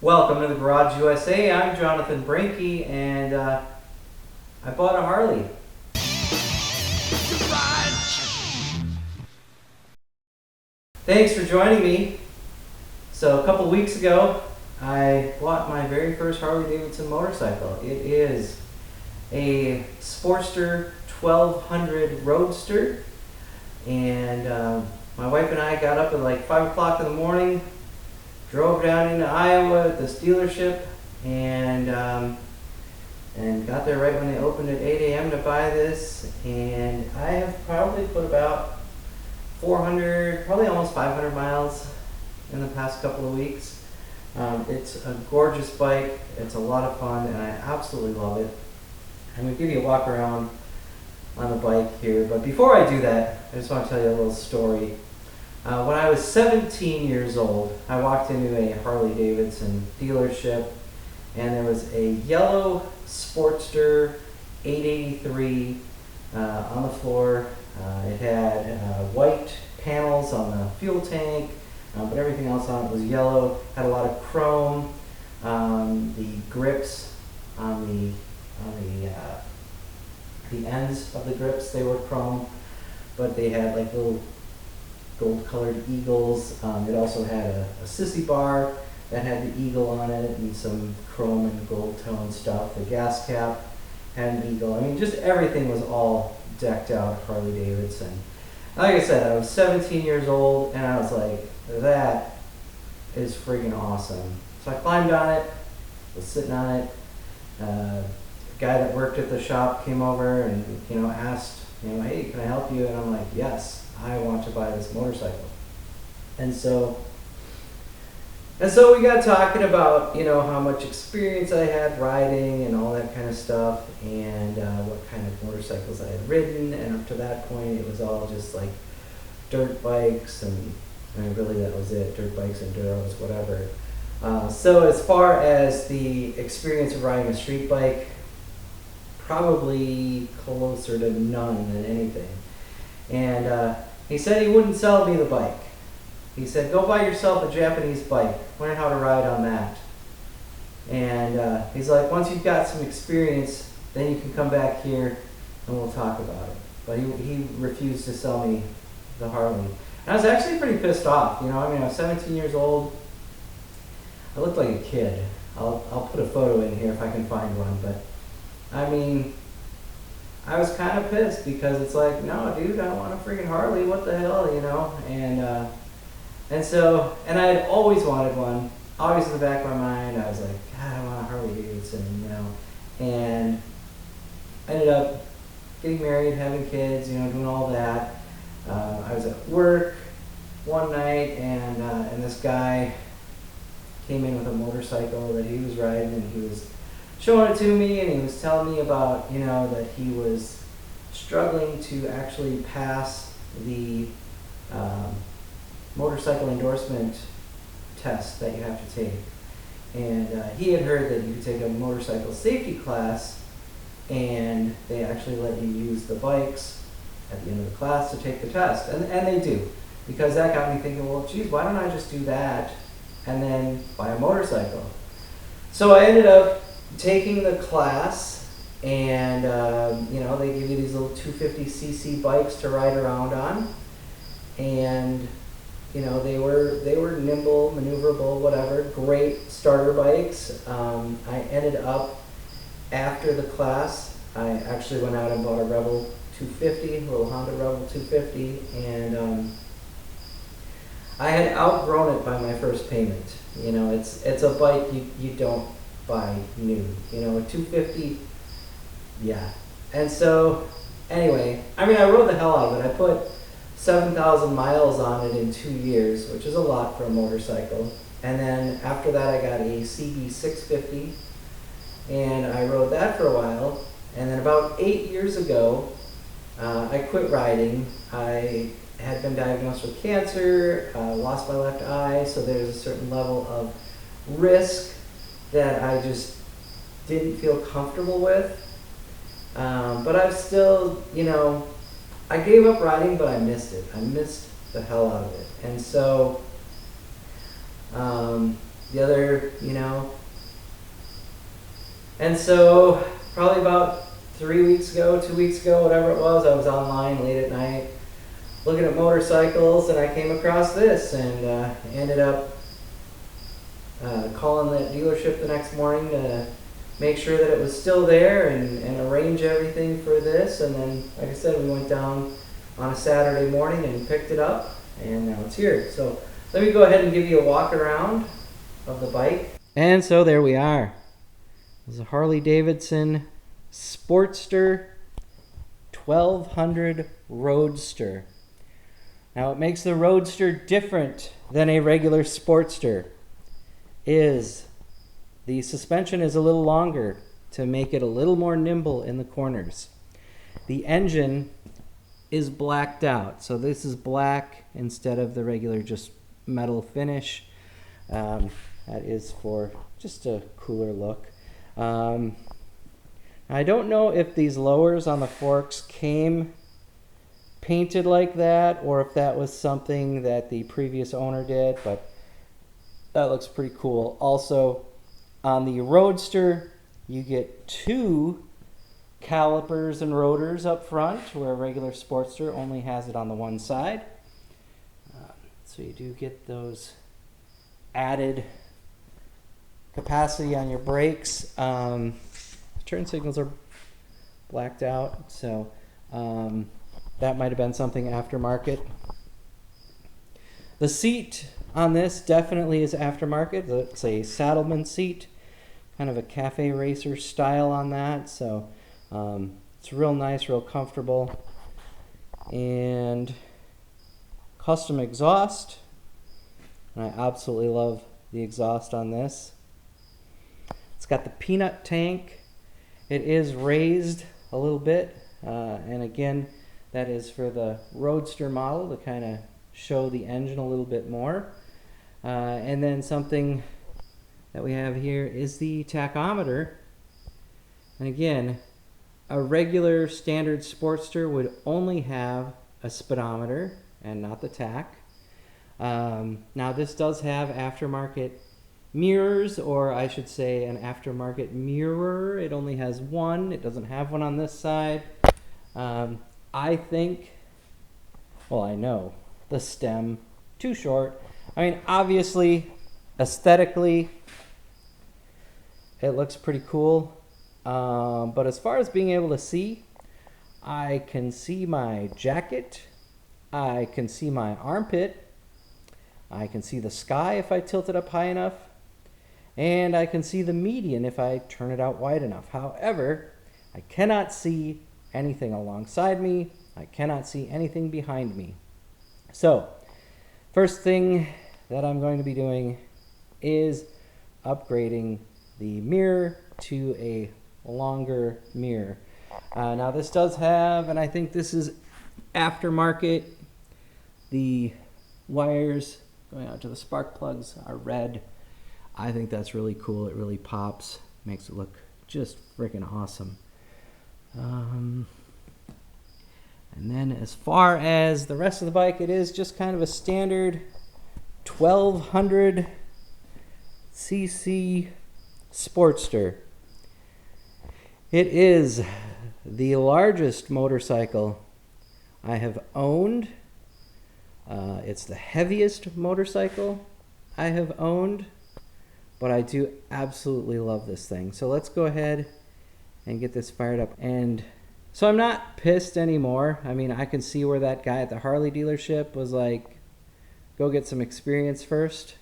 Welcome to the Garage USA. I'm Jonathan Brinke, and I bought a Harley. Thanks for joining me. So a couple weeks ago, I bought my very first Harley Davidson motorcycle. It is a Sportster 1200 Roadster, and my wife and I got up at like 5 o'clock in the morning, drove down into Iowa at this dealership, and got there right when they opened at 8 a.m. to buy this. And I have probably put about 400, probably almost 500 miles in the past couple of weeks. It's a gorgeous bike. It's a lot of fun, and I absolutely love it. I'm going to give you a walk around on the bike here, but before I do that, I just want to tell you a little story. When I was 17 years old, I walked into a Harley Davidson dealership, and there was a yellow Sportster 883 on the floor. It had white panels on the fuel tank, but everything else on it was yellow. Had a lot of chrome. The grips on the ends of the grips, they were chrome, but they had like little gold-colored eagles. It also had a sissy bar that had the eagle on it and some chrome and gold tone stuff. The gas cap had an eagle. I mean, just everything was all decked out Harley Davidson. Like I said, I was 17 years old, and I was like, that is freaking awesome. So I climbed on it, was sitting on it. The guy that worked at the shop came over and asked, hey, can I help you? And I'm like, yes, I want to buy this motorcycle. And so we got talking about, how much experience I had riding and all that kind of stuff, and what kind of motorcycles I had ridden. And up to that point, it was all just like dirt bikes, and really that was it, dirt bikes, enduros, whatever. So as far as the experience of riding a street bike, probably closer to none than anything. And he said he wouldn't sell me the bike. He said, go buy yourself a Japanese bike, learn how to ride on that. And he's like, once you've got some experience, then you can come back here and we'll talk about it. But he refused to sell me the Harley. And I was actually pretty pissed off. I was 17 years old. I looked like a kid. I'll put a photo in here if I can find one. But I was kind of pissed because it's like, no, dude, I want a freaking Harley. What the hell, And I had always wanted one. Always in the back of my mind, I was like, God, I want a Harley Davidson, And I ended up getting married, having kids, doing all that. I was at work one night, and this guy came in with a motorcycle that he was riding, and he was showing it to me, and he was telling me about, that he was struggling to actually pass the motorcycle endorsement test that you have to take. And he had heard that you could take a motorcycle safety class, and they actually let you use the bikes at the end of the class to take the test. And they do, because that got me thinking, well, geez, why don't I just do that and then buy a motorcycle? So I ended up taking the class, and they give you these little 250cc bikes to ride around on, and they were nimble, maneuverable, whatever, great starter bikes. I ended up, after the class, I actually went out and bought a Rebel 250, a little Honda Rebel 250, and I had outgrown it by my first payment. It's a bike you don't buy new. A 250, yeah. And so, anyway, I rode the hell out of it. I put 7,000 miles on it in 2 years, which is a lot for a motorcycle. And then after that, I got a CB 650, and I rode that for a while. And then about 8 years ago, I quit riding. I had been diagnosed with cancer, lost my left eye, so there's a certain level of risk that I just didn't feel comfortable with. But I've still, I gave up riding, but I missed it. I missed the hell out of it. And so the other, you know. And so probably about 3 weeks ago, 2 weeks ago, whatever it was, I was online late at night looking at motorcycles, and I came across this, and ended up calling that dealership the next morning to make sure that it was still there, and arrange everything for this. And then, like I said, we went down on a Saturday morning and picked it up, and now it's here. So let me go ahead and give you a walk around of the bike. And so there we are. It's a Harley Davidson Sportster 1200 Roadster. Now, what makes the Roadster different than a regular Sportster is the suspension is a little longer to make it a little more nimble in the corners. The engine is blacked out, so this is black instead of the regular just metal finish. That is for just a cooler look. I don't know if these lowers on the forks came painted like that, or if that was something that the previous owner did, but that looks pretty cool. Also, on the Roadster, you get 2 calipers and rotors up front, where a regular Sportster only has it on the one side. So you do get those added capacity on your brakes. Turn signals are blacked out, so that might have been something aftermarket. The seat on this definitely is aftermarket. It's a Saddlemen seat, kind of a cafe racer style on that. So it's real nice, real comfortable. And custom exhaust. And I absolutely love the exhaust on this. It's got the peanut tank. It is raised a little bit. And again, that is for the Roadster model to kind of show the engine a little bit more. And then something that we have here is the tachometer. And again, a regular standard Sportster would only have a speedometer and not the tach. Now this does have aftermarket mirrors, or I should say an aftermarket mirror. It only has one. It doesn't have one on this side. I think, well, I know the stem too short. I mean, obviously, aesthetically, it looks pretty cool. But as far as being able to see, I can see my jacket. I can see my armpit. I can see the sky if I tilt it up high enough. And I can see the median if I turn it out wide enough. However, I cannot see anything alongside me. I cannot see anything behind me. So, first thing that I'm going to be doing is upgrading the mirror to a longer mirror. Now this does have, and I think this is aftermarket, the wires going out to the spark plugs are red. I think that's really cool. It really pops, makes it look just freaking awesome. And then as far as the rest of the bike, it is just kind of a standard 1200 cc Sportster. It is the largest motorcycle I have owned. It's the heaviest motorcycle I have owned, but I do absolutely love this thing. So let's go ahead and get this fired up. And so I'm not pissed anymore. I mean, I can see where that guy at the Harley dealership was like, go get some experience first.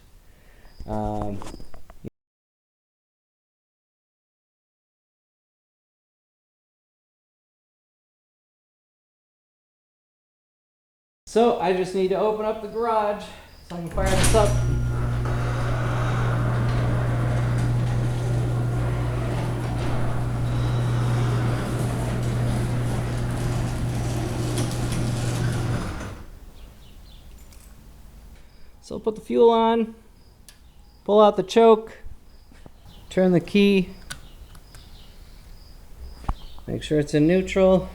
So I just need to open up the garage so I can fire this up. So put the fuel on, pull out the choke, turn the key, make sure it's in neutral,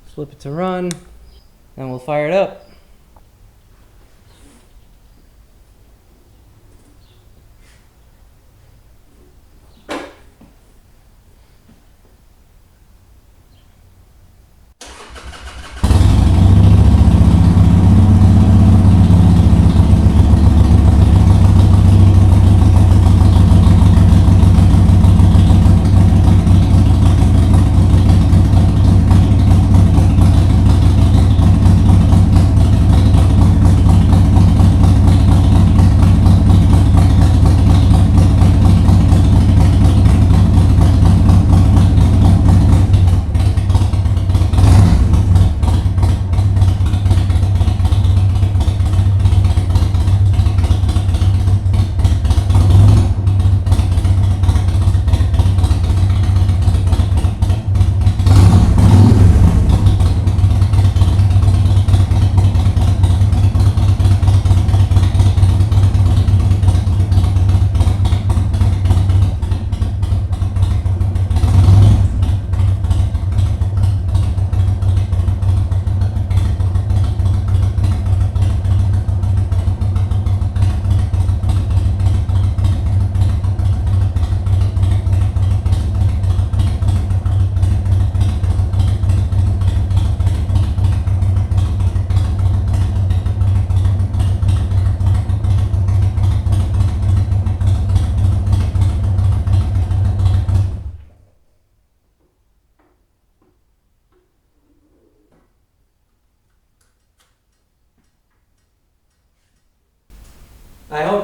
flip it to run, and we'll fire it up.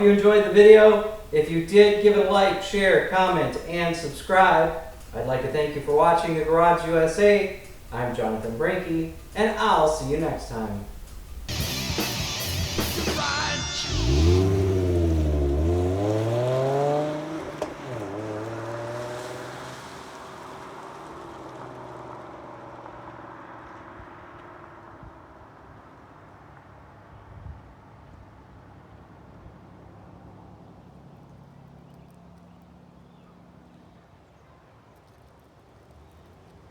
hope you enjoyed the video. If you did, give it a like, share, comment, and subscribe. I'd like to thank you for watching The Garage USA. I'm Jonathan Brinke, and I'll see you next time.